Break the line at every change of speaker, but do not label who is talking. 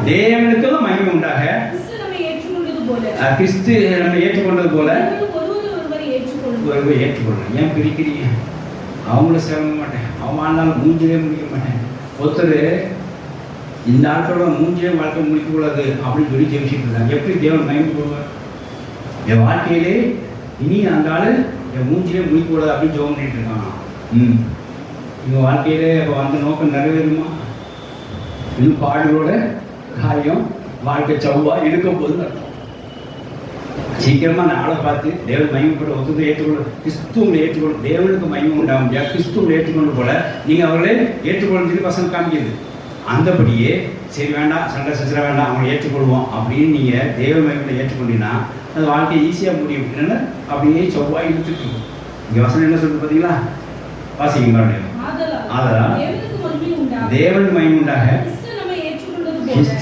தேவனுக்கும் மகிமை உண்டாக. கிறிஸ்து நம்ம ஏற்றுக்கொண்டது போல ஒருவர் ஏற்றுக்கொள்ளணும். ஏன் பிரிக்கிறீங்க? அவங்கள சேர மாட்டேன், அவன் வாழ்ந்தாலும் மூஞ்சிலே முடிக்க மாட்டேன். ஒருத்தர் இந்த ஆட்களோட மூஞ்சிலே வாழ்க்கை முடிக்கக்கூடாது அப்படின்னு சொல்லி ஜெபிச்சுட்டு இருந்தாங்க. எப்படி தேவன் மகிமை போடுவார்? என் வாழ்க்கையிலே இனி அந்த ஆள் என் மூஞ்சிலே முடிக்கக்கூடாது அப்படின்னு ஜெபம் பண்ணிட்டு இருக்காங்க. இவங்க வாழ்க்கையிலே இப்போ வந்த நோக்கம் நிறைவேறுமா? இன்னும் பாடுகளோட காரியம் வாழ்க்கை சவ்வா இருக்க போதுன்னு அர்த்தம். சீக்கிரமாக நான் ஆளை பார்த்து தேவன் மகிமைப்பட ஒத்துக்கு ஏற்றுக்கொள்ள, கிறிஸ்துவங்களை ஏற்றுக்கொள்ள, தேவனுக்கு மகிமை உண்டாக முடியாது. கிறிஸ்துவங்களை ஏற்றுக்கொண்டு போல நீங்கள் அவர்களே ஏற்றுக்கொள்ளு சொல்லி பசங்க காமிக்கிறது. அந்தபடியே சரி வேண்டாம், சண்டை சச்சர வேண்டாம், அவங்களை ஏற்றுக்கொள்வோம் அப்படின்னு நீங்கள் தேவ மகிமையை ஏற்றுக்கொண்டீங்கன்னா அது வாழ்க்கை ஈஸியாக முடியும். என்னென்ன அப்படியே செவ்வாய் இழுத்துட்டு இருக்கும். இங்கே வசனம் என்ன சொல்லுது பார்த்தீங்களா? வாசிங்க மறுபடியும். ஆதலால் தேவனுக்கு மகிமை உண்டாக